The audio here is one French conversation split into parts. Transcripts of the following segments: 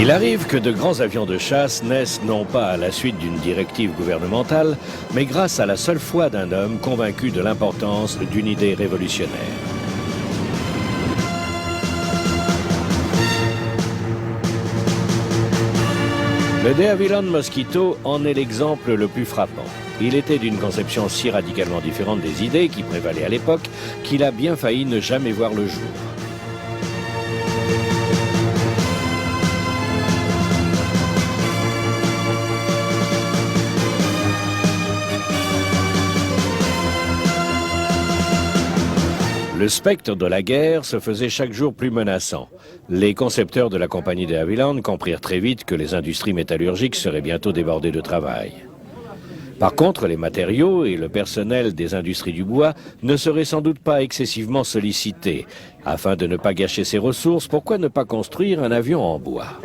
Il arrive que de grands avions de chasse naissent non pas à la suite d'une directive gouvernementale, mais grâce à la seule foi d'un homme convaincu de l'importance d'une idée révolutionnaire. Le De Havilland Mosquito en est l'exemple le plus frappant. Il était d'une conception si radicalement différente des idées qui prévalaient à l'époque qu'il a bien failli ne jamais voir le jour. Le spectre de la guerre se faisait chaque jour plus menaçant. Les concepteurs de la compagnie De Havilland comprirent très vite que les industries métallurgiques seraient bientôt débordées de travail. Par contre, les matériaux et le personnel des industries du bois ne seraient sans doute pas excessivement sollicités. Afin de ne pas gâcher ses ressources, pourquoi ne pas construire un avion en bois ?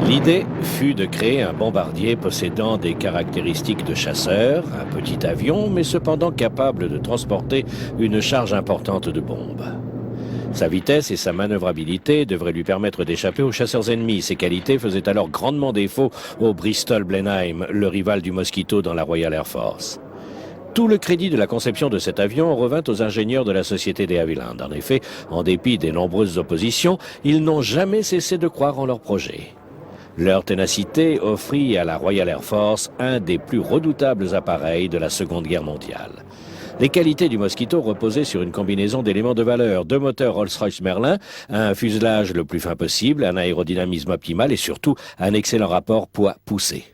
L'idée fut de créer un bombardier possédant des caractéristiques de chasseur, un petit avion, mais cependant capable de transporter une charge importante de bombes. Sa vitesse et sa manœuvrabilité devraient lui permettre d'échapper aux chasseurs ennemis. Ses qualités faisaient alors grandement défaut au Bristol Blenheim, le rival du Mosquito dans la Royal Air Force. Tout le crédit de la conception de cet avion revint aux ingénieurs de la société De Havilland. En effet, en dépit des nombreuses oppositions, ils n'ont jamais cessé de croire en leur projet. Leur ténacité offrit à la Royal Air Force un des plus redoutables appareils de la Seconde Guerre mondiale. Les qualités du Mosquito reposaient sur une combinaison d'éléments de valeur, deux moteurs Rolls-Royce Merlin, un fuselage le plus fin possible, un aérodynamisme optimal et surtout un excellent rapport poids-poussée.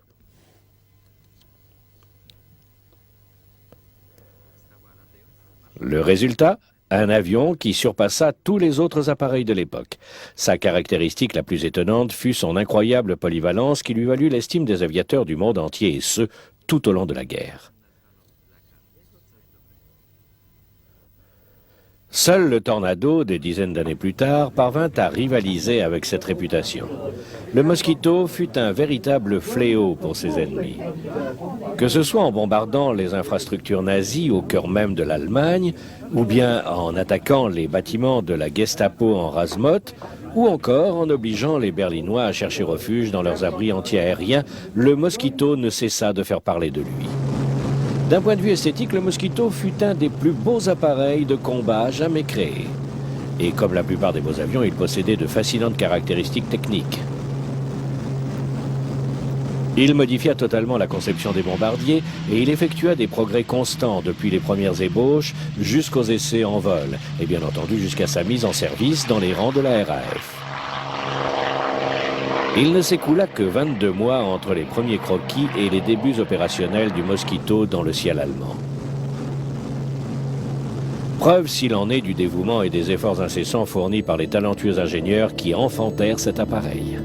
Le résultat ? Un avion qui surpassa tous les autres appareils de l'époque. Sa caractéristique la plus étonnante fut son incroyable polyvalence qui lui valut l'estime des aviateurs du monde entier et ce, tout au long de la guerre. Seul le Tornado, des dizaines d'années plus tard, parvint à rivaliser avec cette réputation. Le Mosquito fut un véritable fléau pour ses ennemis. Que ce soit en bombardant les infrastructures nazies au cœur même de l'Allemagne, ou bien en attaquant les bâtiments de la Gestapo en Razmot, ou encore en obligeant les Berlinois à chercher refuge dans leurs abris antiaériens, le Mosquito ne cessa de faire parler de lui. D'un point de vue esthétique, le Mosquito fut un des plus beaux appareils de combat jamais créés. Et comme la plupart des beaux avions, il possédait de fascinantes caractéristiques techniques. Il modifia totalement la conception des bombardiers et il effectua des progrès constants depuis les premières ébauches jusqu'aux essais en vol et bien entendu jusqu'à sa mise en service dans les rangs de la RAF. Il ne s'écoula que 22 mois entre les premiers croquis et les débuts opérationnels du Mosquito dans le ciel allemand. Preuve s'il en est du dévouement et des efforts incessants fournis par les talentueux ingénieurs qui enfantèrent cet appareil.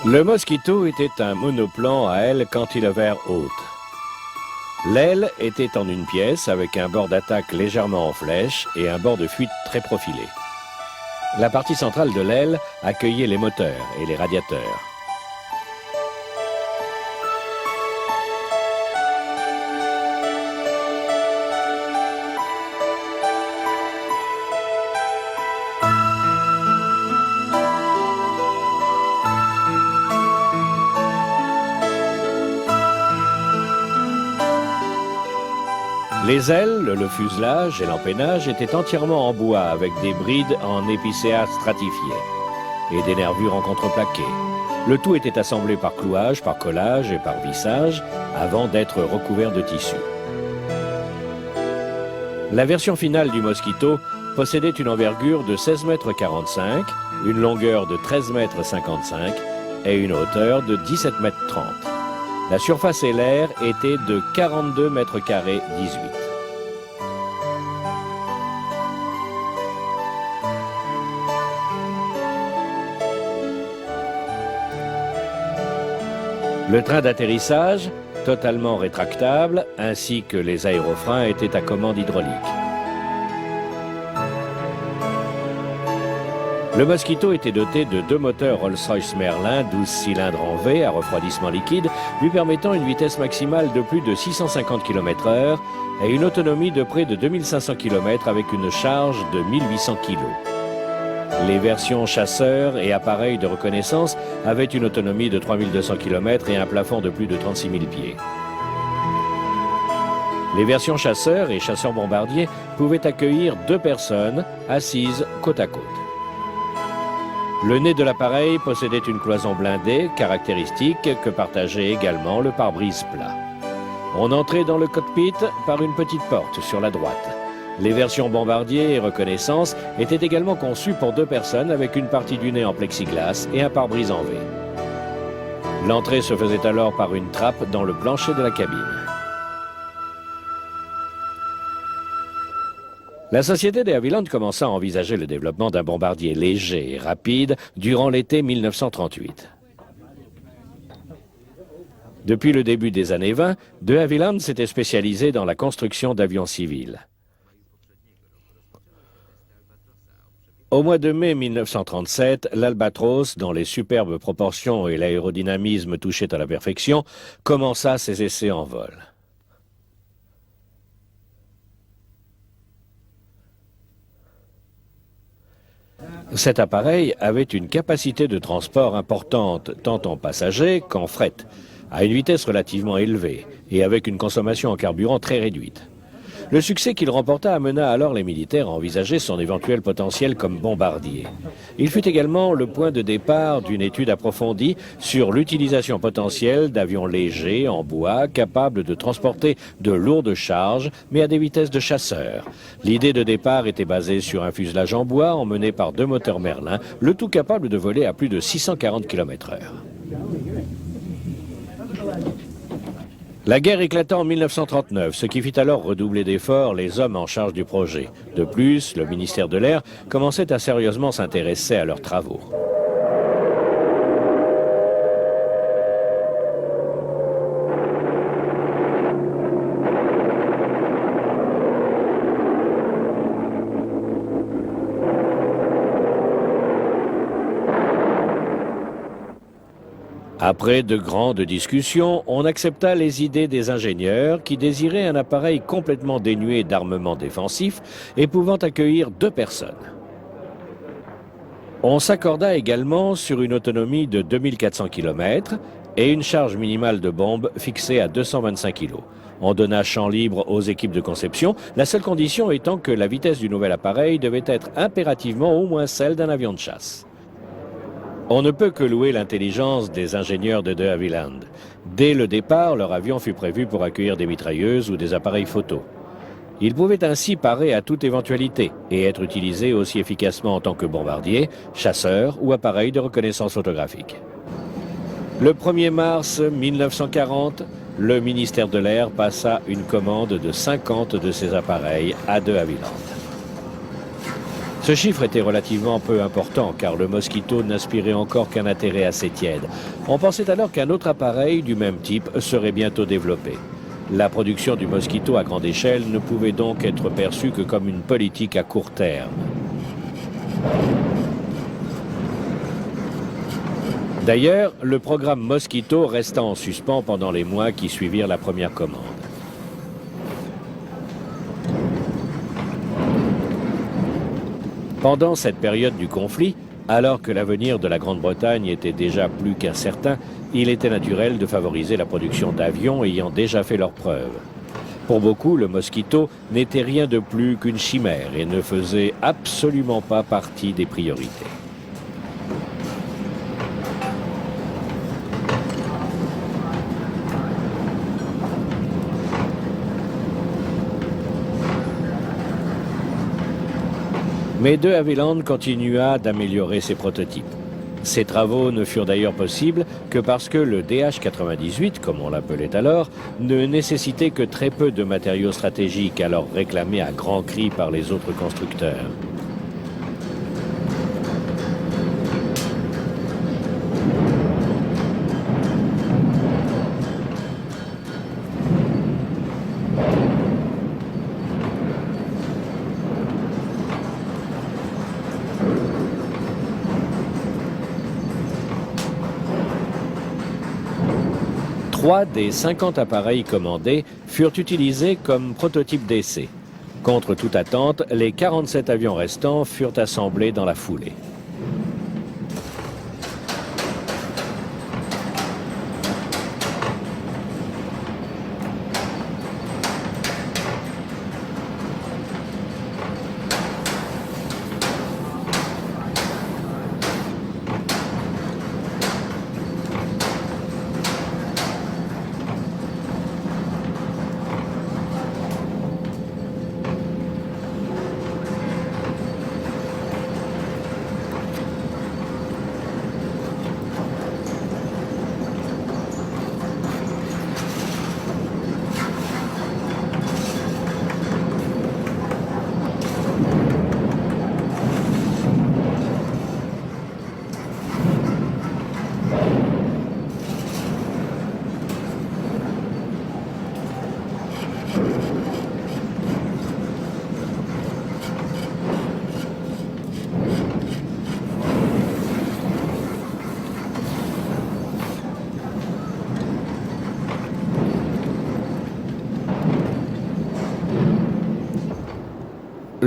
Le Mosquito était un monoplan à aile cantilever haute. L'aile était en une pièce avec un bord d'attaque légèrement en flèche et un bord de fuite très profilé. La partie centrale de l'aile accueillait les moteurs et les radiateurs. Les ailes, le fuselage et l'empennage étaient entièrement en bois avec des brides en épicéa stratifié et des nervures en contreplaqué. Le tout était assemblé par clouage, par collage et par vissage avant d'être recouvert de tissu. La version finale du Mosquito possédait une envergure de 16,45 m, une longueur de 13,55 m et une hauteur de 17,30 m. La surface ailaire était de 42 mètres carrés 18. Le train d'atterrissage, totalement rétractable, ainsi que les aérofreins étaient à commande hydraulique. Le Mosquito était doté de 2 moteurs Rolls-Royce Merlin 12 cylindres en V à refroidissement liquide, lui permettant une vitesse maximale de plus de 650 km/h et une autonomie de près de 2500 km avec une charge de 1800 kg. Les versions chasseurs et appareils de reconnaissance avaient une autonomie de 3200 km et un plafond de plus de 36 000 pieds. Les versions chasseurs et chasseurs bombardiers pouvaient accueillir 2 personnes assises côte à côte. Le nez de l'appareil possédait une cloison blindée caractéristique que partageait également le pare-brise plat. On entrait dans le cockpit par une petite porte sur la droite. Les versions bombardier et reconnaissance étaient également conçues pour 2 personnes avec une partie du nez en plexiglas et un pare-brise en V. L'entrée se faisait alors par une trappe dans le plancher de la cabine. La société de Havilland commença à envisager le développement d'un bombardier léger et rapide durant l'été 1938. Depuis le début des années 20, de Havilland s'était spécialisé dans la construction d'avions civils. Au mois de mai 1937, l'Albatros, dont les superbes proportions et l'aérodynamisme touchaient à la perfection, commença ses essais en vol. Cet appareil avait une capacité de transport importante tant en passagers qu'en fret, à une vitesse relativement élevée et avec une consommation en carburant très réduite. Le succès qu'il remporta amena alors les militaires à envisager son éventuel potentiel comme bombardier. Il fut également le point de départ d'une étude approfondie sur l'utilisation potentielle d'avions légers en bois capables de transporter de lourdes charges, mais à des vitesses de chasseurs. L'idée de départ était basée sur un fuselage en bois emmené par 2 moteurs Merlin, le tout capable de voler à plus de 640 km/h. La guerre éclata en 1939, ce qui fit alors redoubler d'efforts les hommes en charge du projet. De plus, le ministère de l'Air commençait à sérieusement s'intéresser à leurs travaux. Après de grandes discussions, on accepta les idées des ingénieurs qui désiraient un appareil complètement dénué d'armement défensif et pouvant accueillir 2 personnes. On s'accorda également sur une autonomie de 2400 km et une charge minimale de bombe fixée à 225 kg. On donna champ libre aux équipes de conception, la seule condition étant que la vitesse du nouvel appareil devait être impérativement au moins celle d'un avion de chasse. On ne peut que louer l'intelligence des ingénieurs de Havilland. Dès le départ, leur avion fut prévu pour accueillir des mitrailleuses ou des appareils photo. Il pouvait ainsi parer à toute éventualité et être utilisé aussi efficacement en tant que bombardier, chasseur ou appareil de reconnaissance photographique. Le 1er mars 1940, le ministère de l'Air passa une commande de 50 de ces appareils à de Havilland. Ce chiffre était relativement peu important car le Mosquito n'inspirait encore qu'un intérêt assez tiède. On pensait alors qu'un autre appareil du même type serait bientôt développé. La production du Mosquito à grande échelle ne pouvait donc être perçue que comme une politique à court terme. D'ailleurs, le programme Mosquito resta en suspens pendant les mois qui suivirent la première commande. Pendant cette période du conflit, alors que l'avenir de la Grande-Bretagne était déjà plus qu'incertain, il était naturel de favoriser la production d'avions ayant déjà fait leurs preuves. Pour beaucoup, le Mosquito n'était rien de plus qu'une chimère et ne faisait absolument pas partie des priorités. Mais de Havilland continua d'améliorer ses prototypes. Ces travaux ne furent d'ailleurs possibles que parce que le DH-98, comme on l'appelait alors, ne nécessitait que très peu de matériaux stratégiques alors réclamés à grands cris par les autres constructeurs. Trois des 50 appareils commandés furent utilisés comme prototypes d'essai. Contre toute attente, les 47 avions restants furent assemblés dans la foulée.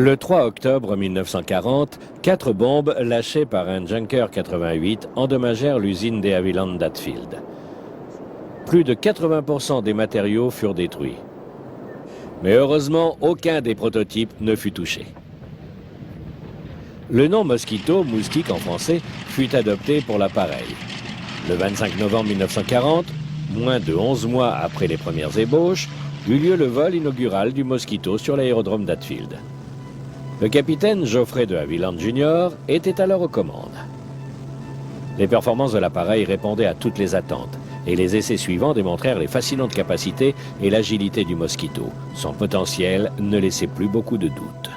Le 3 octobre 1940, 4 bombes lâchées par un Junker 88 endommagèrent l'usine de Havilland d'Hatfield. Plus de 80% des matériaux furent détruits. Mais heureusement, aucun des prototypes ne fut touché. Le nom Mosquito, moustique en français, fut adopté pour l'appareil. Le 25 novembre 1940, moins de 11 mois après les premières ébauches, eut lieu le vol inaugural du Mosquito sur l'aérodrome d'Hatfield. Le capitaine Geoffrey de Havilland Jr. était alors aux commandes. Les performances de l'appareil répondaient à toutes les attentes et les essais suivants démontrèrent les fascinantes capacités et l'agilité du Mosquito. Son potentiel ne laissait plus beaucoup de doutes.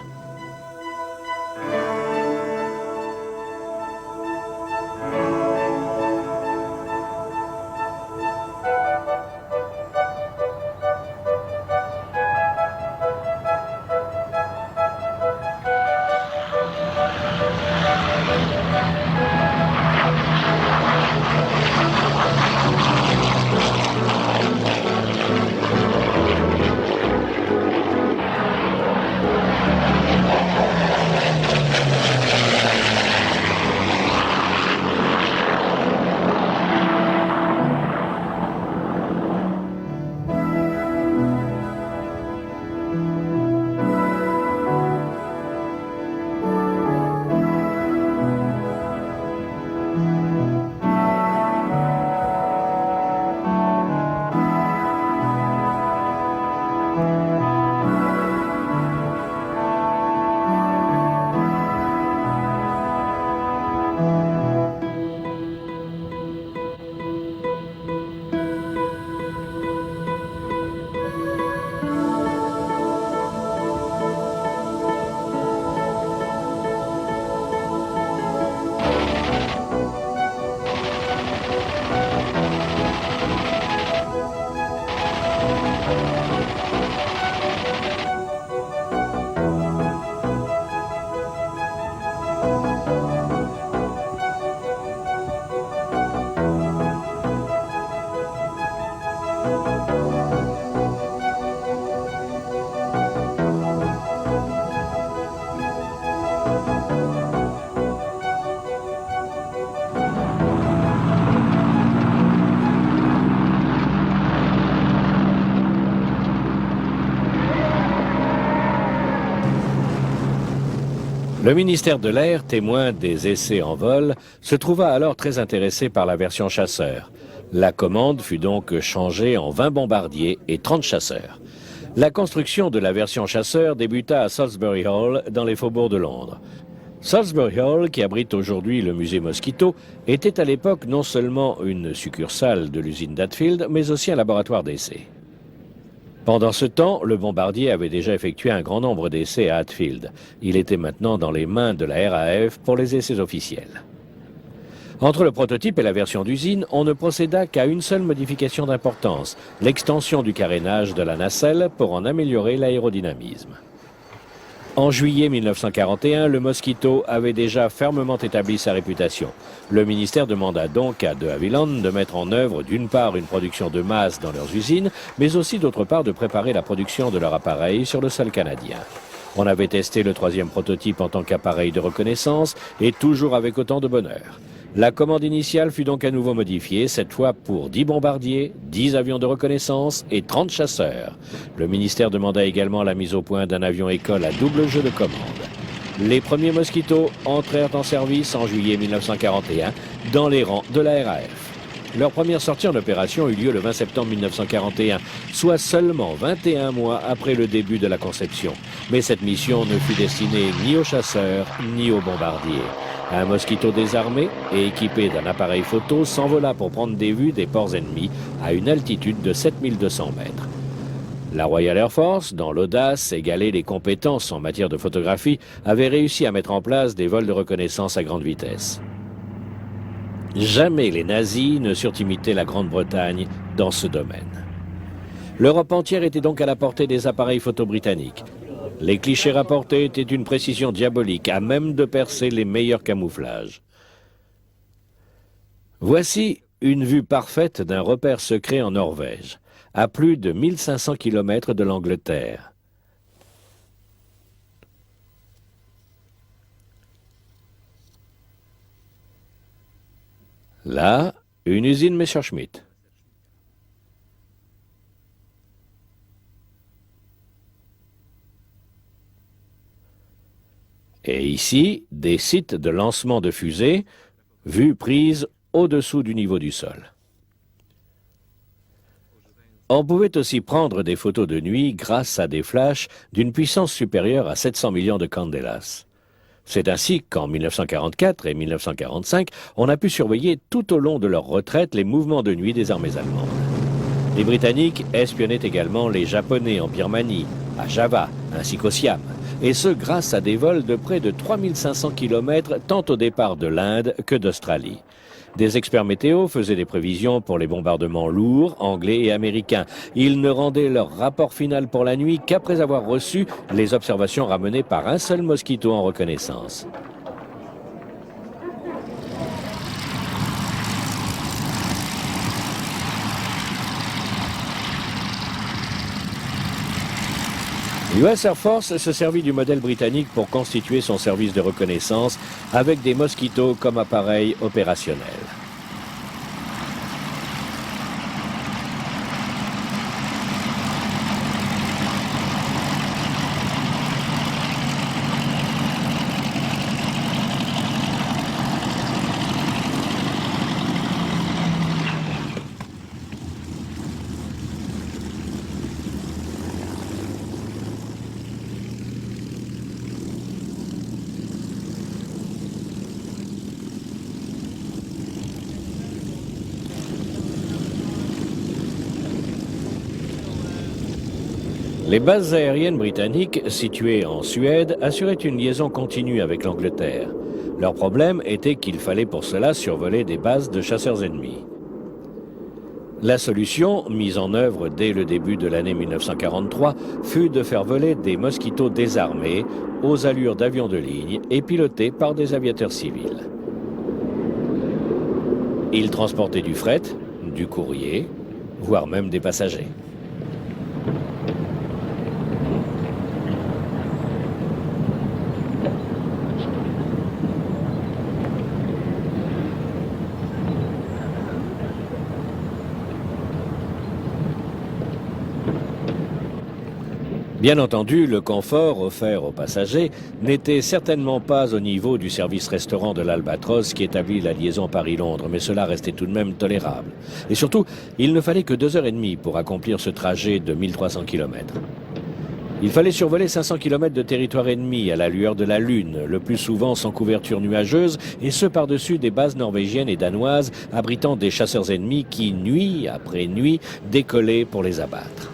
Le ministère de l'Air, témoin des essais en vol, se trouva alors très intéressé par la version chasseur. La commande fut donc changée en 20 bombardiers et 30 chasseurs. La construction de la version chasseur débuta à Salisbury Hall, dans les faubourgs de Londres. Salisbury Hall, qui abrite aujourd'hui le musée Mosquito, était à l'époque non seulement une succursale de l'usine d'Hatfield, mais aussi un laboratoire d'essais. Pendant ce temps, le bombardier avait déjà effectué un grand nombre d'essais à Hatfield. Il était maintenant dans les mains de la RAF pour les essais officiels. Entre le prototype et la version d'usine, on ne procéda qu'à une seule modification d'importance, l'extension du carénage de la nacelle pour en améliorer l'aérodynamisme. En juillet 1941, le Mosquito avait déjà fermement établi sa réputation. Le ministère demanda donc à de Havilland de mettre en œuvre d'une part une production de masse dans leurs usines, mais aussi d'autre part de préparer la production de leur appareil sur le sol canadien. On avait testé le troisième prototype en tant qu'appareil de reconnaissance et toujours avec autant de bonheur. La commande initiale fut donc à nouveau modifiée, cette fois pour 10 bombardiers, 10 avions de reconnaissance et 30 chasseurs. Le ministère demanda également la mise au point d'un avion-école à double jeu de commande. Les premiers Mosquitos entrèrent en service en juillet 1941 dans les rangs de la RAF. Leur première sortie en opération eut lieu le 20 septembre 1941, soit seulement 21 mois après le début de la conception. Mais cette mission ne fut destinée ni aux chasseurs ni aux bombardiers. Un Mosquito désarmé et équipé d'un appareil photo s'envola pour prendre des vues des ports ennemis à une altitude de 7200 mètres. La Royal Air Force, dans l'audace égalée les compétences en matière de photographie, avait réussi à mettre en place des vols de reconnaissance à grande vitesse. Jamais les nazis ne surtimitaient la Grande-Bretagne dans ce domaine. L'Europe entière était donc à la portée des appareils photo britanniques. Les clichés rapportés étaient d'une précision diabolique, à même de percer les meilleurs camouflages. Voici une vue parfaite d'un repère secret en Norvège, à plus de 1500 km de l'Angleterre. Là, une usine Messerschmitt. Et ici, des sites de lancement de fusées, vues prises au-dessous du niveau du sol. On pouvait aussi prendre des photos de nuit grâce à des flashs d'une puissance supérieure à 700 millions de candelas. C'est ainsi qu'en 1944 et 1945, on a pu surveiller tout au long de leur retraite les mouvements de nuit des armées allemandes. Les Britanniques espionnaient également les Japonais en Birmanie, à Java, ainsi qu'au Siam, et ce grâce à des vols de près de 3500 km tant au départ de l'Inde que d'Australie. Des experts météo faisaient des prévisions pour les bombardements lourds, anglais et américains. Ils ne rendaient leur rapport final pour la nuit qu'après avoir reçu les observations ramenées par un seul Mosquito en reconnaissance. L'US Air Force se servit du modèle britannique pour constituer son service de reconnaissance avec des Mosquitos comme appareil opérationnel. Les bases aériennes britanniques, situées en Suède, assuraient une liaison continue avec l'Angleterre. Leur problème était qu'il fallait pour cela survoler des bases de chasseurs ennemis. La solution, mise en œuvre dès le début de l'année 1943, fut de faire voler des Mosquitos désarmés aux allures d'avions de ligne et pilotés par des aviateurs civils. Ils transportaient du fret, du courrier, voire même des passagers. Bien entendu, le confort offert aux passagers n'était certainement pas au niveau du service restaurant de l'Albatros qui établit la liaison Paris-Londres, mais cela restait tout de même tolérable. Et surtout, il ne fallait que 2 heures et demie pour accomplir ce trajet de 1300 km. Il fallait survoler 500 km de territoire ennemi à la lueur de la Lune, le plus souvent sans couverture nuageuse, et ce par-dessus des bases norvégiennes et danoises abritant des chasseurs ennemis qui, nuit après nuit, décollaient pour les abattre.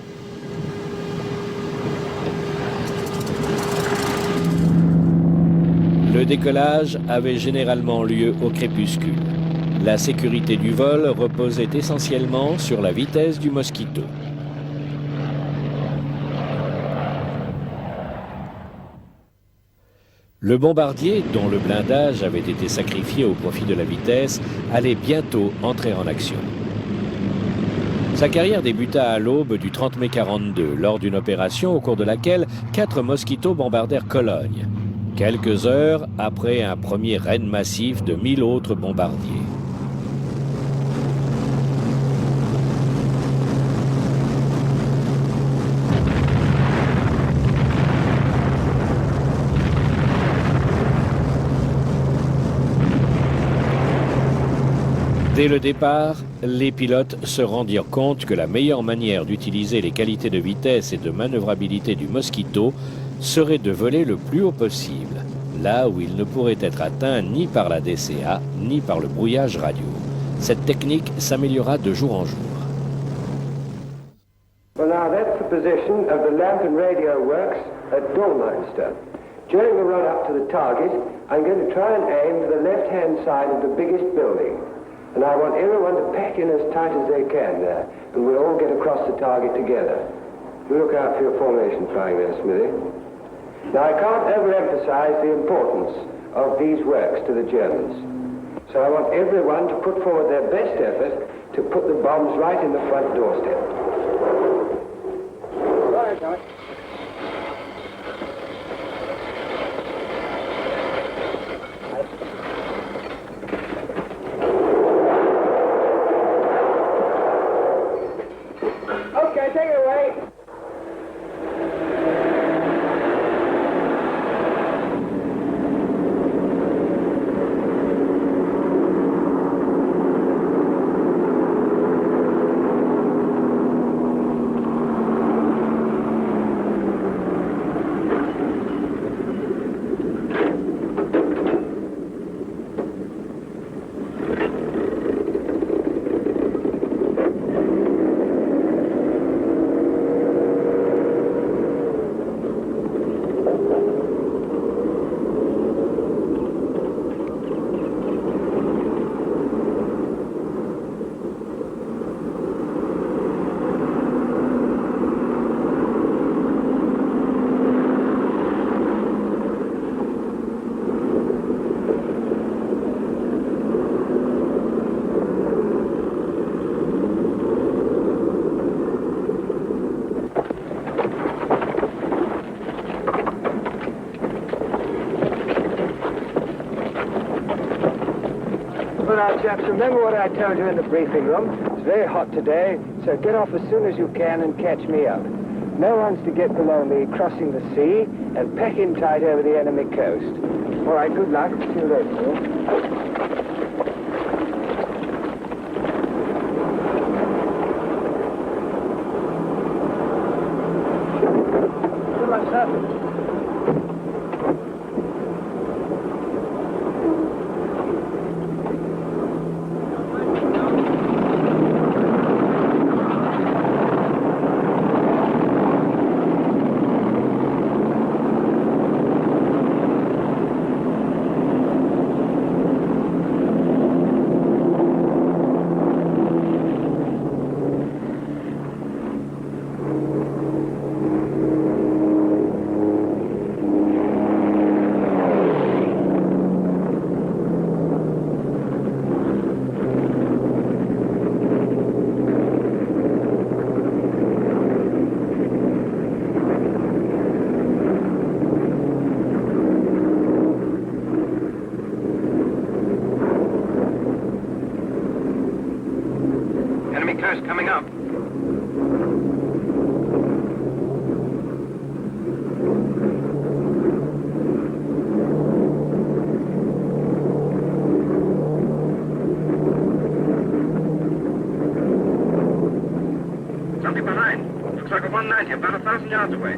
Le décollage avait généralement lieu au crépuscule. La sécurité du vol reposait essentiellement sur la vitesse du Mosquito. Le bombardier, dont le blindage avait été sacrifié au profit de la vitesse, allait bientôt entrer en action. Sa carrière débuta à l'aube du 30 mai 42, lors d'une opération au cours de laquelle 4 Mosquitos bombardèrent Cologne, quelques heures après un premier raid massif de 1000 autres bombardiers. Dès le départ, les pilotes se rendirent compte que la meilleure manière d'utiliser les qualités de vitesse et de manœuvrabilité du Mosquito serait de voler le plus haut possible, là où il ne pourrait être atteint ni par la DCA, ni par le brouillage radio. Cette technique s'améliora de jour en jour. Well, now that's the position of the lamp and radio works at Dorminster. During the run-up to the target, I'm going to try and aim for the left-hand side of the biggest building. And I want everyone to pack in as tight as they can there, and we'll all get across the target together. You look out for your formation flying there, Smithy. Now, I can't overemphasize the importance of these works to the Germans. So I want everyone to put forward their best effort to put the bombs right in the front doorstep. Right, Tommy. Okay, take it away. Now, chaps, remember what I told you in the briefing room? It's very hot today, so get off as soon as you can and catch me up. No one's to get below me crossing the sea, and pack in tight over the enemy coast. All right, good luck. See you later. Good luck, sir. Enemy coast coming up. Circle 190, about 1,000 yards away.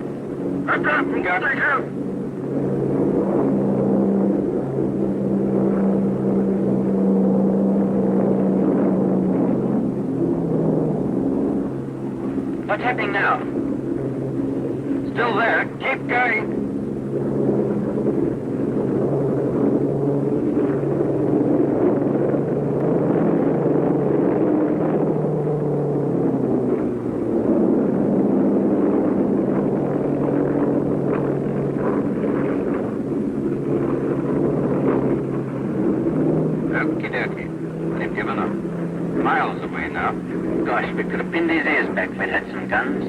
I've got him. Take out. What's happening now? Still there. Keep going. Okie dokie. They've given up. Miles away now. Gosh, we could have pinned his ears back if we'd had some guns.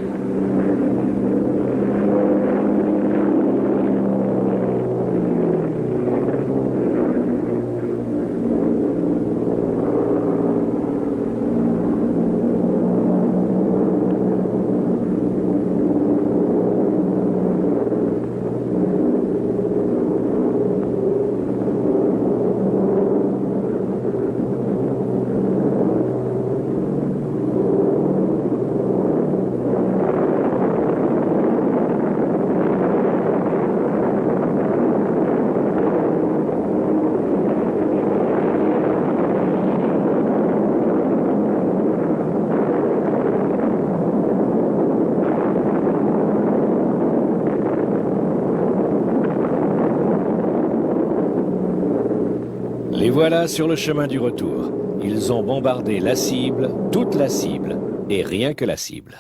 Les voilà sur le chemin du retour. Ils ont bombardé la cible, toute la cible, et rien que la cible.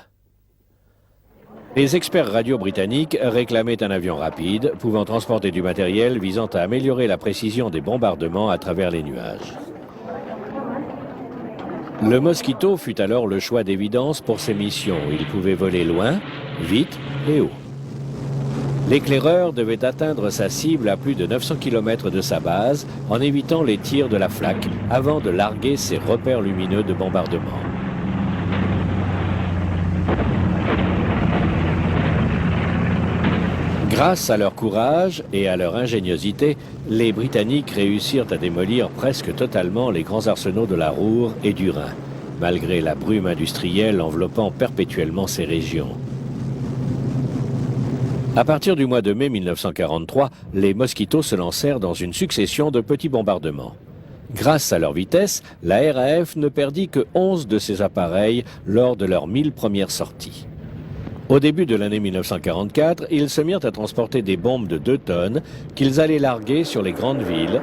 Les experts radio britanniques réclamaient un avion rapide, pouvant transporter du matériel visant à améliorer la précision des bombardements à travers les nuages. Le Mosquito fut alors le choix d'évidence pour ces missions. Il pouvait voler loin, vite et haut. L'éclaireur devait atteindre sa cible à plus de 900 km de sa base en évitant les tirs de la flak avant de larguer ses repères lumineux de bombardement. Grâce à leur courage et à leur ingéniosité, les Britanniques réussirent à démolir presque totalement les grands arsenaux de la Ruhr et du Rhin, malgré la brume industrielle enveloppant perpétuellement ces régions. À partir du mois de mai 1943, les Mosquitos se lancèrent dans une succession de petits bombardements. Grâce à leur vitesse, la RAF ne perdit que 11 de ces appareils lors de leurs 1000 premières sorties. Au début de l'année 1944, ils se mirent à transporter des bombes de 2 tonnes qu'ils allaient larguer sur les grandes villes,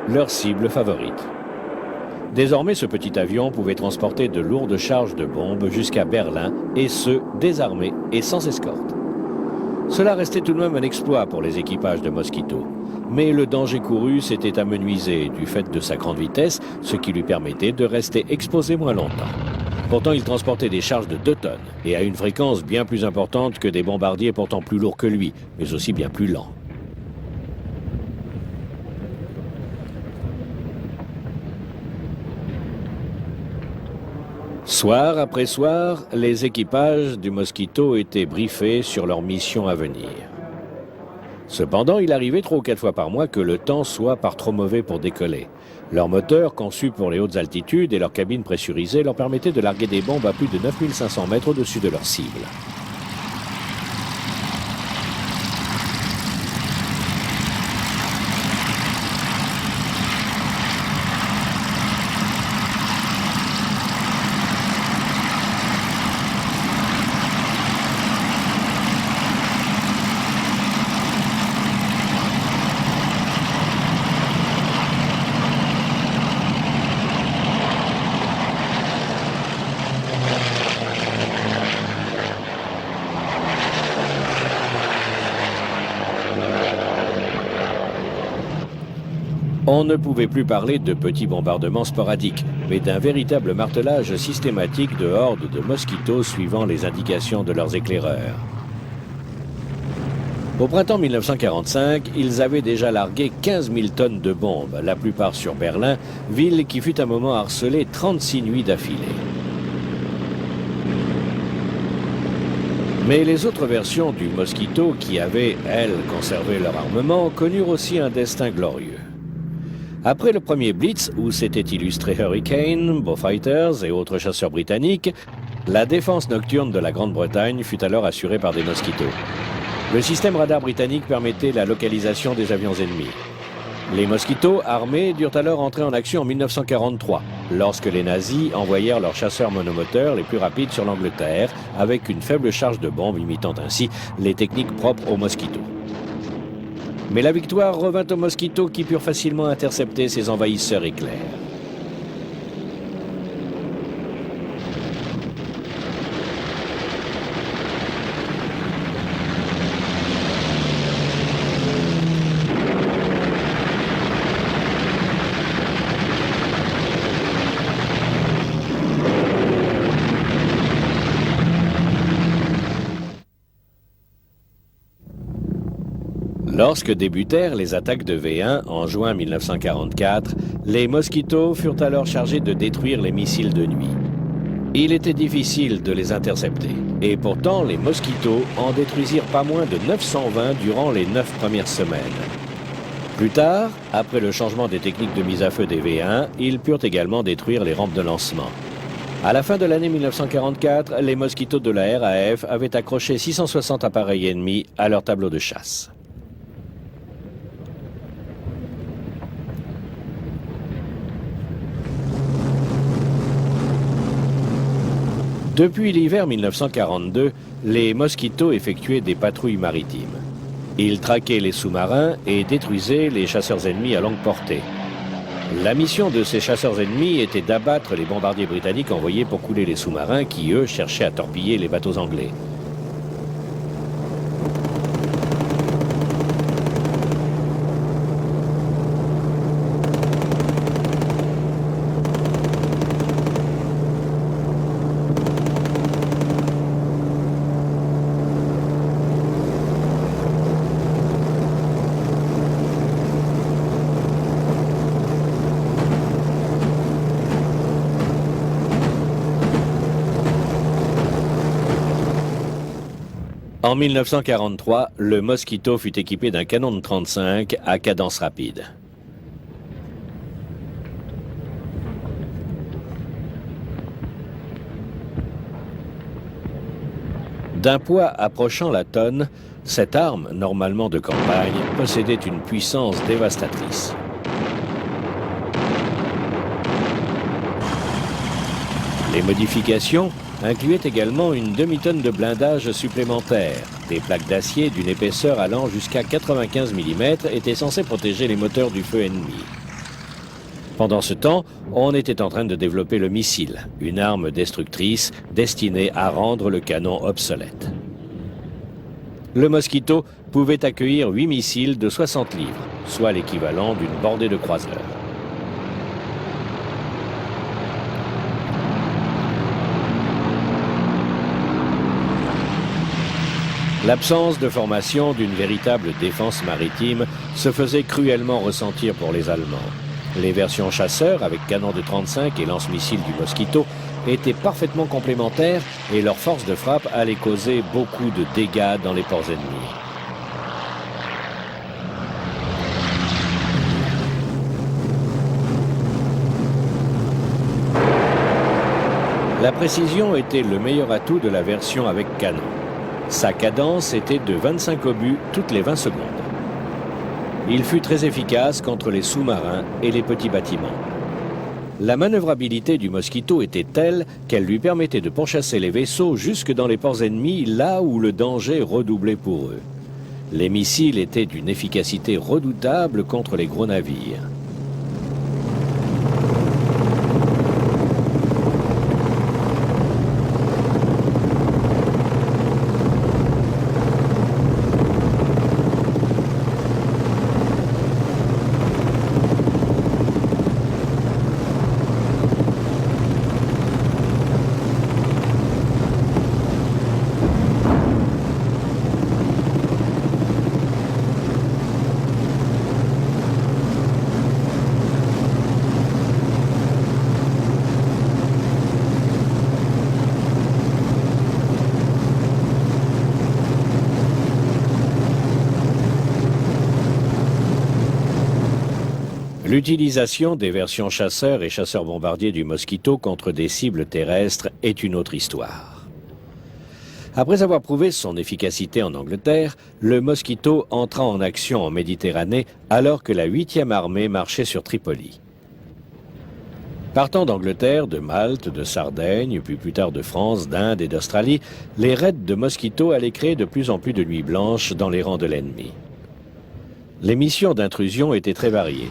leur cible favorite. Désormais, ce petit avion pouvait transporter de lourdes charges de bombes jusqu'à Berlin, et ce, désarmé et sans escorte. Cela restait tout de même un exploit pour les équipages de Mosquito. Mais le danger couru s'était amenuisé du fait de sa grande vitesse, ce qui lui permettait de rester exposé moins longtemps. Pourtant, il transportait des charges de 2 tonnes et à une fréquence bien plus importante que des bombardiers pourtant plus lourds que lui, mais aussi bien plus lents. Soir après soir, les équipages du Mosquito étaient briefés sur leur mission à venir. Cependant, il arrivait 3 ou 4 fois par mois que le temps soit par trop mauvais pour décoller. Leurs moteurs, conçus pour les hautes altitudes, et leurs cabines pressurisées leur permettaient de larguer des bombes à plus de 9500 mètres au-dessus de leur cible. On ne pouvait plus parler de petits bombardements sporadiques, mais d'un véritable martelage systématique de hordes de mosquitos suivant les indications de leurs éclaireurs. Au printemps 1945, ils avaient déjà largué 15 000 tonnes de bombes, la plupart sur Berlin, ville qui fut un moment harcelée 36 nuits d'affilée. Mais les autres versions du Mosquito, qui avaient, elles, conservé leur armement, connurent aussi un destin glorieux. Après le premier Blitz, où s'étaient illustrés Hurricane, Beaufighters et autres chasseurs britanniques, La défense nocturne de la Grande-Bretagne fut alors assurée par des Mosquitos. Le système radar britannique permettait la localisation des avions ennemis. Les Mosquitos armés durent alors entrer en action en 1943, lorsque les nazis envoyèrent leurs chasseurs monomoteurs les plus rapides sur l'Angleterre, avec une faible charge de bombes imitant ainsi les techniques propres aux Mosquitos. Mais la victoire revint aux Mosquitos qui purent facilement intercepter ces envahisseurs éclairs. Lorsque débutèrent les attaques de V1 en juin 1944, les Mosquitos furent alors chargés de détruire les missiles de nuit. Il était difficile de les intercepter, et pourtant les Mosquitos en détruisirent pas moins de 920 durant les 9 premières semaines. Plus tard, après le changement des techniques de mise à feu des V1, ils purent également détruire les rampes de lancement. À la fin de l'année 1944, les Mosquitos de la RAF avaient accroché 660 appareils ennemis à leur tableau de chasse. Depuis l'hiver 1942, les Mosquitos effectuaient des patrouilles maritimes. Ils traquaient les sous-marins et détruisaient les chasseurs ennemis à longue portée. La mission de ces chasseurs ennemis était d'abattre les bombardiers britanniques envoyés pour couler les sous-marins qui, eux, cherchaient à torpiller les bateaux anglais. En 1943, le Mosquito fut équipé d'un canon de 35 à cadence rapide. D'un poids approchant la tonne, cette arme, normalement de campagne, possédait une puissance dévastatrice. Les modifications incluait également une demi-tonne de blindage supplémentaire. Des plaques d'acier d'une épaisseur allant jusqu'à 95 mm étaient censées protéger les moteurs du feu ennemi. Pendant ce temps, on était en train de développer le missile, une arme destructrice destinée à rendre le canon obsolète. Le Mosquito pouvait accueillir 8 missiles de 60 livres, soit l'équivalent d'une bordée de croiseurs. L'absence de formation d'une véritable défense maritime se faisait cruellement ressentir pour les Allemands. Les versions chasseurs, avec canon de 35 et lance-missiles du Mosquito, étaient parfaitement complémentaires et leur force de frappe allait causer beaucoup de dégâts dans les ports ennemis. La précision était le meilleur atout de la version avec canon. Sa cadence était de 25 obus toutes les 20 secondes. Il fut très efficace contre les sous-marins et les petits bâtiments. La manœuvrabilité du Mosquito était telle qu'elle lui permettait de pourchasser les vaisseaux jusque dans les ports ennemis, là où le danger redoublait pour eux. Les missiles étaient d'une efficacité redoutable contre les gros navires. L'utilisation des versions chasseurs et chasseurs-bombardiers du Mosquito contre des cibles terrestres est une autre histoire. Après avoir prouvé son efficacité en Angleterre, le Mosquito entra en action en Méditerranée alors que la 8e armée marchait sur Tripoli. Partant d'Angleterre, de Malte, de Sardaigne, puis plus tard de France, d'Inde et d'Australie, les raids de Mosquito allaient créer de plus en plus de nuits blanches dans les rangs de l'ennemi. Les missions d'intrusion étaient très variées.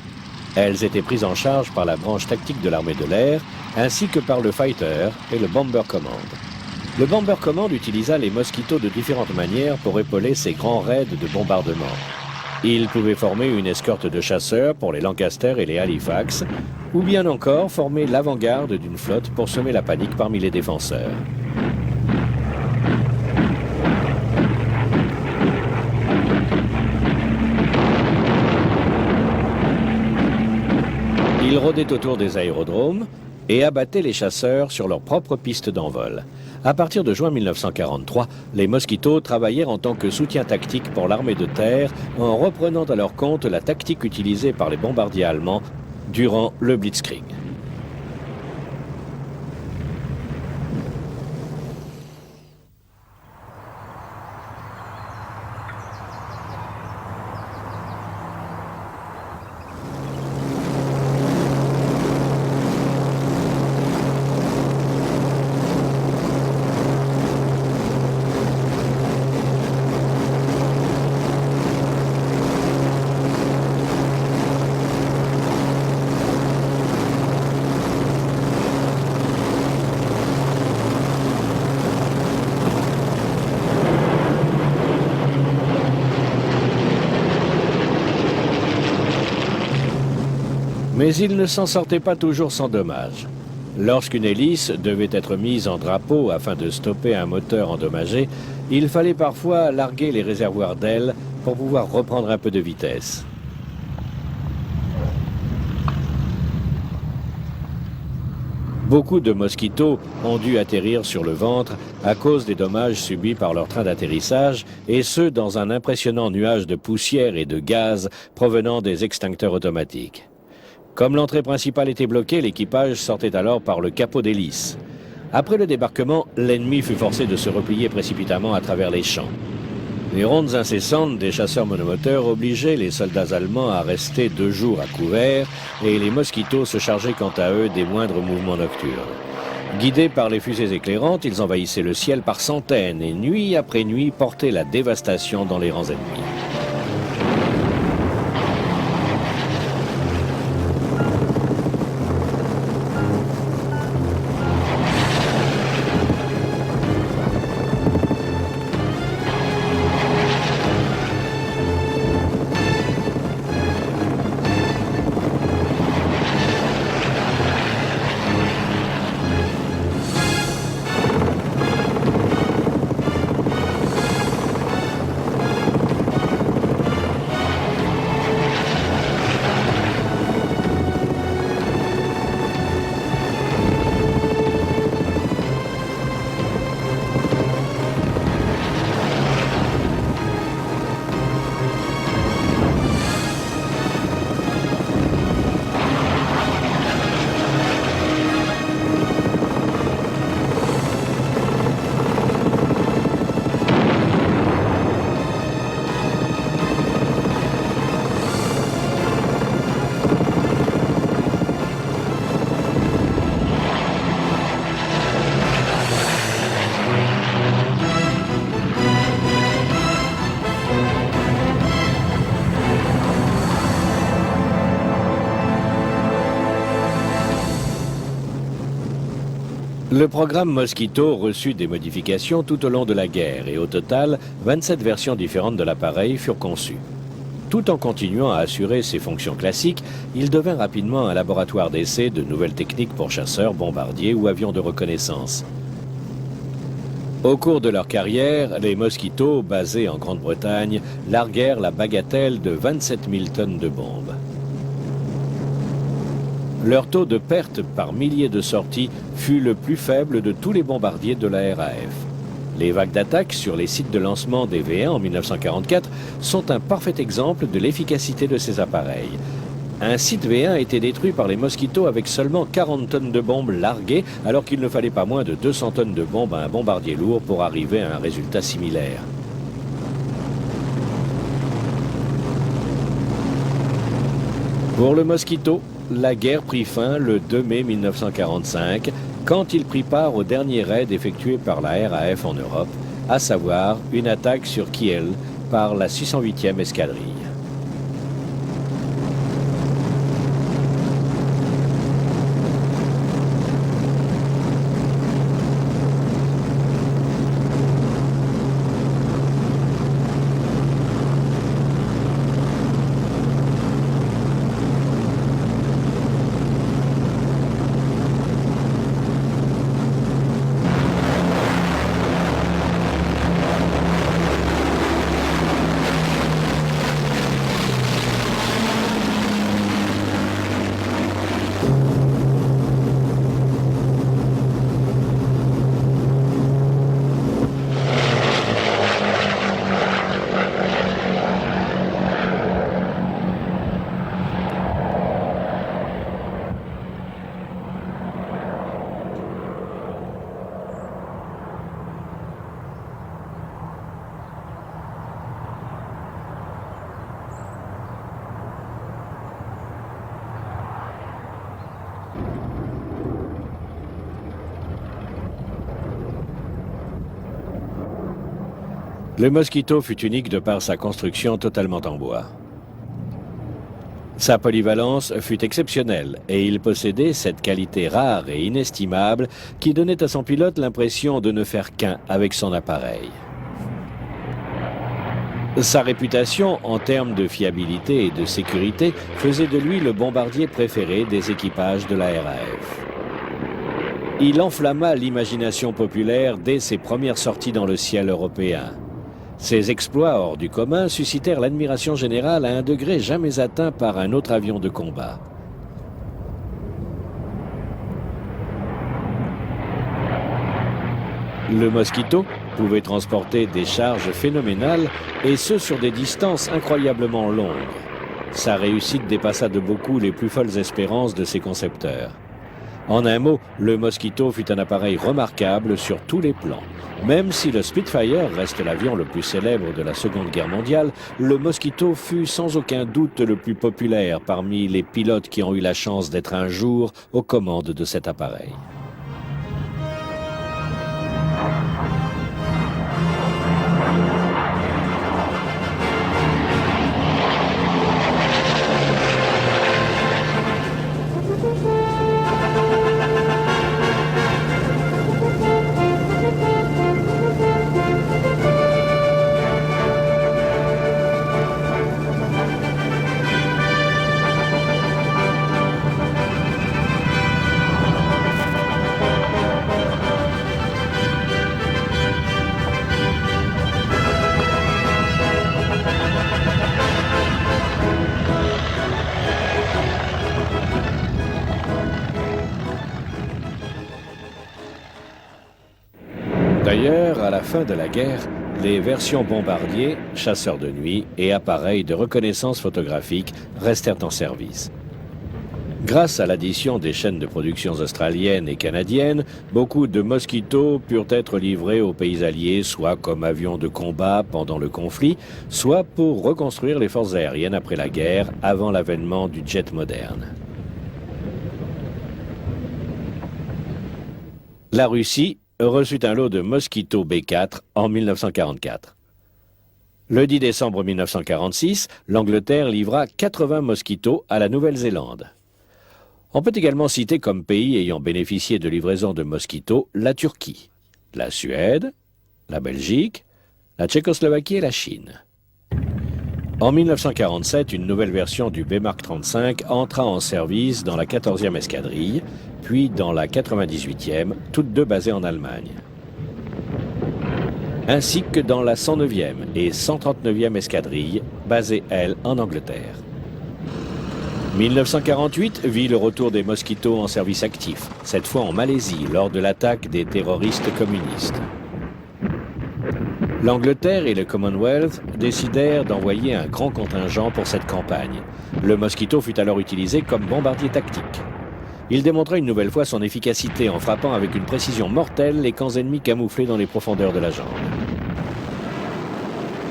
Elles étaient prises en charge par la branche tactique de l'armée de l'air, ainsi que par le Fighter et le Bomber Command. Le Bomber Command utilisa les Mosquitos de différentes manières pour épauler ses grands raids de bombardement. Il pouvait former une escorte de chasseurs pour les Lancaster et les Halifax, ou bien encore former l'avant-garde d'une flotte pour semer la panique parmi les défenseurs. Ils rôdaient autour des aérodromes et abattaient les chasseurs sur leurs propres pistes d'envol. À partir de juin 1943, les Mosquitos travaillèrent en tant que soutien tactique pour l'armée de terre en reprenant à leur compte la tactique utilisée par les bombardiers allemands durant le Blitzkrieg. Mais il ne s'en sortait pas toujours sans dommage. Lorsqu'une hélice devait être mise en drapeau afin de stopper un moteur endommagé, il fallait parfois larguer les réservoirs d'ailes pour pouvoir reprendre un peu de vitesse. Beaucoup de Mosquitos ont dû atterrir sur le ventre à cause des dommages subis par leur train d'atterrissage, et ce dans un impressionnant nuage de poussière et de gaz provenant des extincteurs automatiques. Comme l'entrée principale était bloquée, l'équipage sortait alors par le capot d'hélice. Après le débarquement, l'ennemi fut forcé de se replier précipitamment à travers les champs. Les rondes incessantes des chasseurs monomoteurs obligeaient les soldats allemands à rester 2 jours à couvert et les Mosquitos se chargeaient quant à eux des moindres mouvements nocturnes. Guidés par les fusées éclairantes, ils envahissaient le ciel par centaines et nuit après nuit portaient la dévastation dans les rangs ennemis. Le programme Mosquito reçut des modifications tout au long de la guerre et au total, 27 versions différentes de l'appareil furent conçues. Tout en continuant à assurer ses fonctions classiques, il devint rapidement un laboratoire d'essai de nouvelles techniques pour chasseurs, bombardiers ou avions de reconnaissance. Au cours de leur carrière, les Mosquitos, basés en Grande-Bretagne, larguèrent la bagatelle de 27 000 tonnes de bombes. Leur taux de perte par milliers de sorties fut le plus faible de tous les bombardiers de la RAF. Les vagues d'attaque sur les sites de lancement des V1 en 1944 sont un parfait exemple de l'efficacité de ces appareils. un site V1 a été détruit par les Mosquitos avec seulement 40 tonnes de bombes larguées, alors qu'il ne fallait pas moins de 200 tonnes de bombes à un bombardier lourd pour arriver à un résultat similaire. Pour le Mosquito, la guerre prit fin le 2 mai 1945, quand il prit part au dernier raid effectué par la RAF en Europe, à savoir une attaque sur Kiel par la 608e escadrille. Le Mosquito fut unique de par sa construction totalement en bois. Sa polyvalence fut exceptionnelle et il possédait cette qualité rare et inestimable qui donnait à son pilote l'impression de ne faire qu'un avec son appareil. Sa réputation en termes de fiabilité et de sécurité faisait de lui le bombardier préféré des équipages de la RAF. Il enflamma l'imagination populaire dès ses premières sorties dans le ciel européen. Ses exploits hors du commun suscitèrent l'admiration générale à un degré jamais atteint par un autre avion de combat. Le Mosquito pouvait transporter des charges phénoménales et ce sur des distances incroyablement longues. Sa réussite dépassa de beaucoup les plus folles espérances de ses concepteurs. En un mot, le Mosquito fut un appareil remarquable sur tous les plans. Même si le Spitfire reste l'avion le plus célèbre de la Seconde Guerre mondiale, le Mosquito fut sans aucun doute le plus populaire parmi les pilotes qui ont eu la chance d'être un jour aux commandes de cet appareil. D'ailleurs, à la fin de la guerre, les versions bombardiers, chasseurs de nuit et appareils de reconnaissance photographique restèrent en service. Grâce à l'addition des chaînes de production australiennes et canadiennes, beaucoup de Mosquitos purent être livrés aux pays alliés, soit comme avions de combat pendant le conflit, soit pour reconstruire les forces aériennes après la guerre, avant l'avènement du jet moderne. La Russie reçut un lot de Mosquito B4 en 1944. Le 10 décembre 1946, l'Angleterre livra 80 Mosquitos à la Nouvelle-Zélande. On peut également citer comme pays ayant bénéficié de livraisons de Mosquitos la Turquie, la Suède, la Belgique, la Tchécoslovaquie et la Chine. En 1947, une nouvelle version du B-Mark 35 entra en service dans la 14e escadrille, puis dans la 98e, toutes deux basées en Allemagne. Ainsi que dans la 109e et 139e escadrille, basées, elles, en Angleterre. 1948 vit le retour des Mosquitos en service actif, cette fois en Malaisie, lors de l'attaque des terroristes communistes. L'Angleterre et le Commonwealth décidèrent d'envoyer un grand contingent pour cette campagne. Le Mosquito fut alors utilisé comme bombardier tactique. Il démontra une nouvelle fois son efficacité en frappant avec une précision mortelle les camps ennemis camouflés dans les profondeurs de la jungle.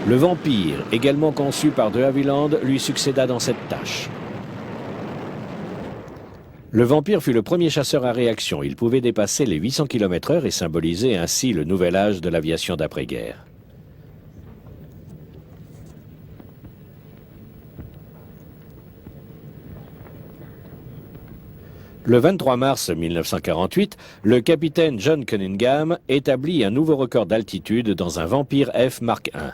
Le Vampire, également conçu par de Havilland, lui succéda dans cette tâche. Le Vampire fut le premier chasseur à réaction. Il pouvait dépasser les 800 km/h et symboliser ainsi le nouvel âge de l'aviation d'après-guerre. Le 23 mars 1948, le capitaine John Cunningham établit un nouveau record d'altitude dans un Vampire F Mark I.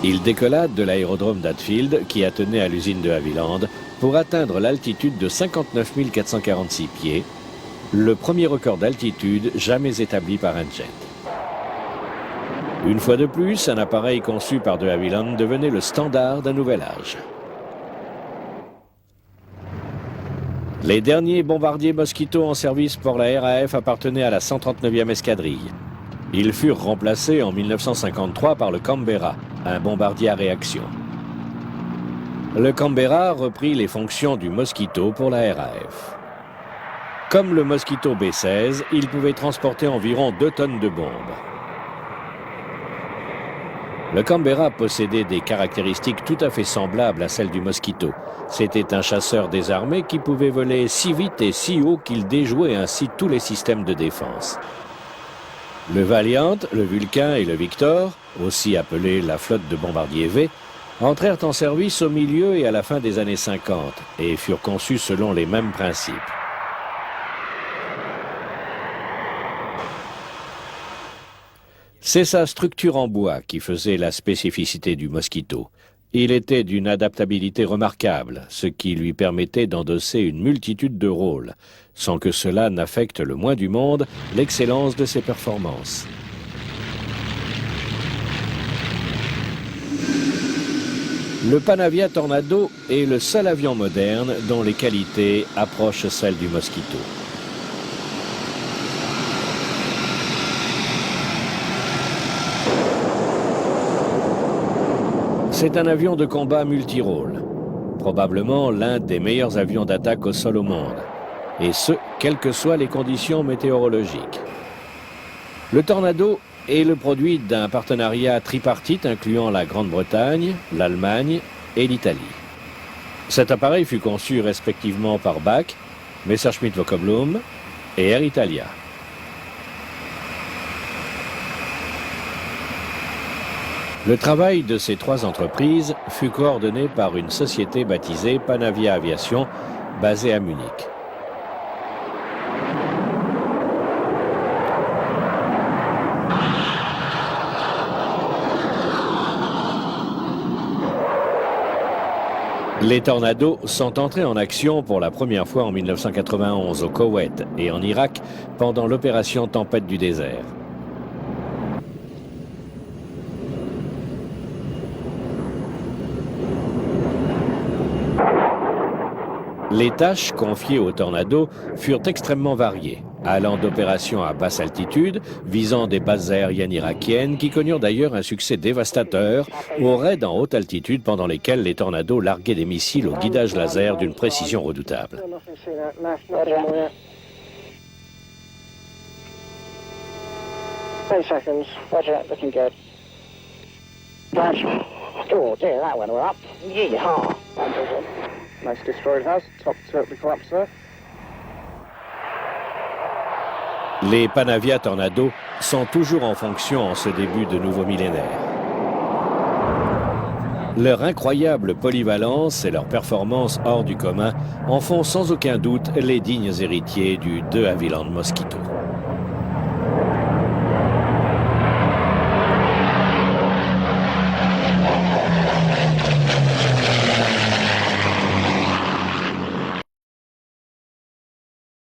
Il décolla de l'aérodrome d'Hatfield, qui attenait à l'usine de Havilland, pour atteindre l'altitude de 59 446 pieds, le premier record d'altitude jamais établi par un jet. Une fois de plus, un appareil conçu par de Havilland devenait le standard d'un nouvel âge. Les derniers bombardiers Mosquito en service pour la RAF appartenaient à la 139e escadrille. Ils furent remplacés en 1953 par le Canberra, un bombardier à réaction. Le Canberra reprit les fonctions du Mosquito pour la RAF. Comme le Mosquito B-16, il pouvait transporter environ 2 tonnes de bombes. Le Canberra possédait des caractéristiques tout à fait semblables à celles du Mosquito. C'était un chasseur désarmé qui pouvait voler si vite et si haut qu'il déjouait ainsi tous les systèmes de défense. Le Valiant, le Vulcain et le Victor, aussi appelés la flotte de bombardiers V, entrèrent en service au milieu et à la fin des années 50 et furent conçus selon les mêmes principes. C'est sa structure en bois qui faisait la spécificité du Mosquito. Il était d'une adaptabilité remarquable, ce qui lui permettait d'endosser une multitude de rôles, sans que cela n'affecte le moins du monde l'excellence de ses performances. Le Panavia Tornado est le seul avion moderne dont les qualités approchent celles du Mosquito. C'est un avion de combat multirôle, probablement l'un des meilleurs avions d'attaque au sol au monde, et ce, quelles que soient les conditions météorologiques. Le Tornado est le produit d'un partenariat tripartite incluant la Grande-Bretagne, l'Allemagne et l'Italie. Cet appareil fut conçu respectivement par Bach, Messerschmitt Vauquelin et Air Italia. Le travail de ces 3 entreprises fut coordonné par une société baptisée Panavia Aviation, basée à Munich. Les Tornados sont entrés en action pour la première fois en 1991 au Koweït et en Irak pendant l'opération Tempête du désert. Les tâches confiées aux Tornados furent extrêmement variées, allant d'opérations à basse altitude, visant des bases aériennes irakiennes qui connurent d'ailleurs un succès dévastateur, aux raids en haute altitude pendant lesquels les Tornados larguaient des missiles au guidage laser d'une précision redoutable. Nice destroyed house, top totally collapsed there. Les Panavia Tornado sont toujours en fonction en ce début de nouveau millénaire. Leur incroyable polyvalence et leur performance hors du commun en font sans aucun doute les dignes héritiers du de Havilland Mosquito.